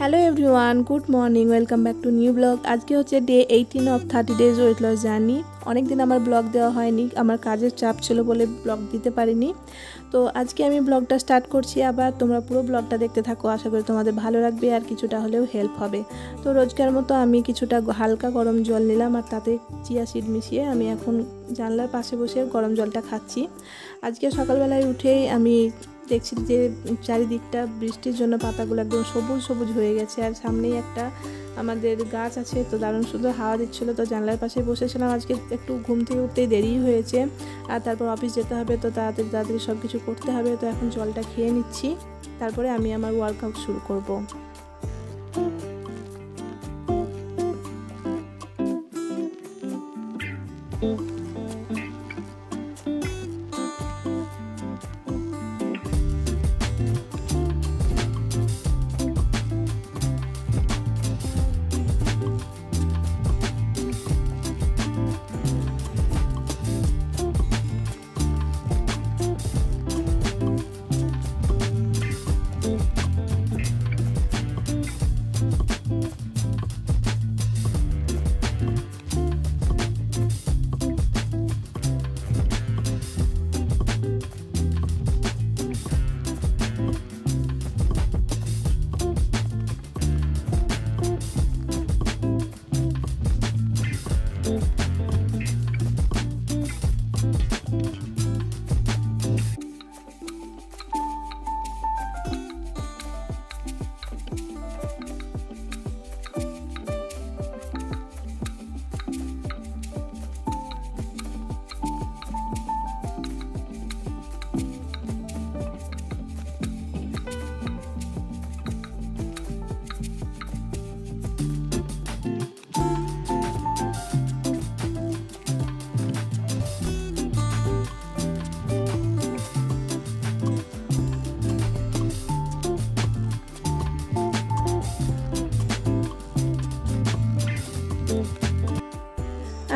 Hello everyone good morning welcome back to new blog. आज के होच्छे day 18 of 30 days weight loss journey. অনেক দিন আমার ব্লগ দেওয়া হয়নি, আমার কাজের চাপ ছিল বলে ব্লগ দিতে পারিনি। তো আজকে আমি ব্লগটা স্টার্ট করছি। আবার তোমরা পুরো ব্লগটা দেখতে থাকো, আশা করি তোমাদের ভালো লাগবে আর কিছুটা হলেও হেল্প হবে। তো রোজকার মতো আমি কিছুটা হালকা গরম জল নিলাম আর তাতে চিয়া সিড মিশিয়ে আমি এখন জানলার পাশে বসে গরম জলটা খাচ্ছি। আজকে সকালবেলায় উঠেই আমি দেখছি যে চারিদিকটা বৃষ্টির জন্য পাতাগুলো একদম সবুজ সবুজ হয়ে গেছে। আর সামনেই একটা আমাদের গাছ আছে, তো দারুণ সুন্দর হাওয়া দিচ্ছিলো। তো জানলার পাশে বসেছিলাম। আজকে একটু ঘুম থেকে উঠতেই দেরি হয়েছে আর তারপর অফিস যেতে হবে, তো তাড়াতাড়ি সব কিছু করতে হবে। তো এখন জলটা খেয়ে নিচ্ছি, তারপরে আমি আমার ওয়ার্কআউট শুরু করব।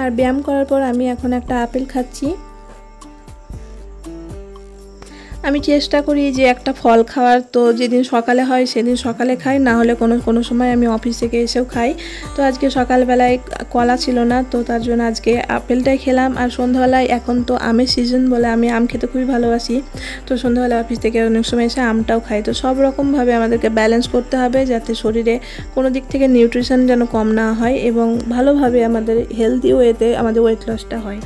আর ব্যায়াম করার পর আমি এখন একটা আপেল খাচ্ছি। আমি চেষ্টা করি যে একটা ফল খাওয়ার, তো যেদিন সকালে হয় সেদিন সকালে খাই, না হলে কোনো সময় আমি অফিস থেকে এসেও খাই। তো আজকে সকালবেলায় কলা ছিল না, তো তার জন্য আজকে আপেলটাই খেলাম। আর সন্ধ্যাবেলায় এখন তো আমের সিজন বলে আমি আম খেতে খুবই ভালোবাসি, তো সন্ধ্যাবেলা অফিস থেকে অনেক সময় এসে আমটাও খাই। তো সব রকমভাবে আমাদেরকে ব্যালেন্স করতে হবে যাতে শরীরে কোনো দিক থেকে নিউট্রিশন যেন কম না হয় এবং ভালোভাবে আমাদের হেলদি ওয়েতে আমাদের ওয়েট লসটা হয়।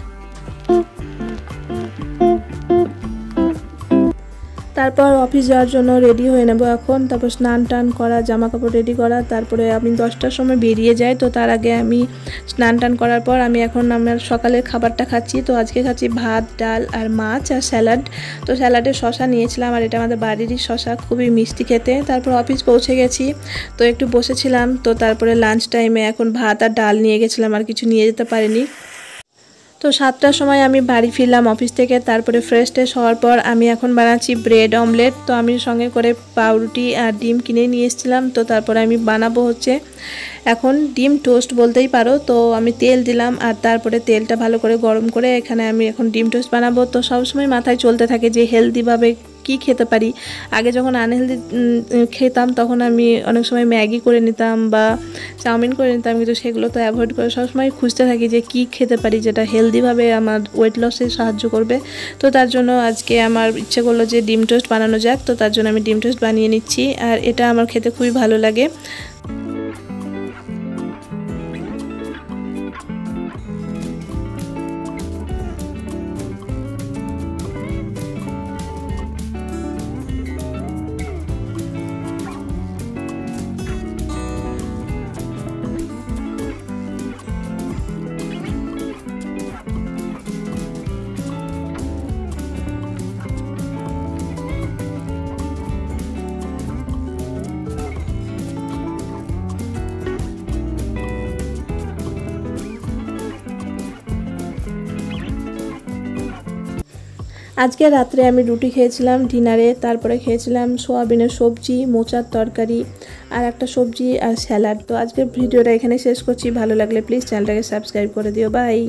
তারপর অফিস যাওয়ার জন্য রেডি হয়ে নেব এখন। তারপর স্নান টান করা, জামা কাপড় রেডি করা, তারপরে আমি 10টার সময় বেরিয়ে যাই। তো তার আগে আমি স্নান টান করার পর আমি এখন আমার সকালের খাবারটা খাচ্ছি। তো আজকে খাচ্ছি ভাত, ডাল আর মাছ আর স্যালাড। তো স্যালাডে শশা নিয়েছিলাম আর এটা আমাদের বাড়িরই শশা, খুবই মিষ্টি খেতে। তারপর অফিস পৌঁছে গেছি, তো একটু বসেছিলাম। তো তারপরে লাঞ্চ টাইমে এখন ভাত আর ডাল নিয়ে গেছিলাম, আর কিছু নিয়ে যেতে পারিনি। তো 7টার সময় আমি বাড়ি ফিরলাম অফিস থেকে। তারপরে ফ্রেশ ট্রেশ হওয়ার পর আমি এখন বানাচ্ছি ব্রেড অমলেট। তো আমি সঙ্গে করে পাউরুটি আর ডিম কিনে নিয়ে এসেছিলাম। তো তারপরে আমি বানাবো হচ্ছে এখন ডিম টোস্ট বলতেই পারো। তো আমি তেল দিলাম আর তারপরে তেলটা ভালো করে গরম করে এখানে আমি এখন ডিম টোস্ট বানাবো। তো সবসময় মাথায় চলতে থাকে যে হেলদিভাবে কি খেতে পারি। আগে যখন আনহেলদি খেতাম তখন আমি অনেক সময় ম্যাগি করে নিতাম বা চাউমিন করে নিতাম, কিন্তু সেগুলো তো অ্যাভয়েড করে সবসময় খুঁজতে থাকি যে কি খেতে পারি যেটা হেলদিভাবে আমার ওয়েট লসে সাহায্য করবে। তো তার জন্য আজকে আমার ইচ্ছে করলো যে ডিম টোস্ট বানানো যাক। তো তার জন্য আমি ডিম টোস্ট বানিয়ে নিচ্ছি আর এটা আমার খেতে খুবই ভালো লাগে। আজকে রাত্রে আমি রুটি খেয়েছিলাম ডিনারে, তারপরে খেয়েছিলাম সোয়াবিনের সবজি, মোচার তরকারি আর একটা সবজি আর স্যালাড। তো আজকের ভিডিওটা এখানে শেষ করছি। ভালো লাগলে প্লিজ চ্যানেলটাকে সাবস্ক্রাইব করে দিও। বাই।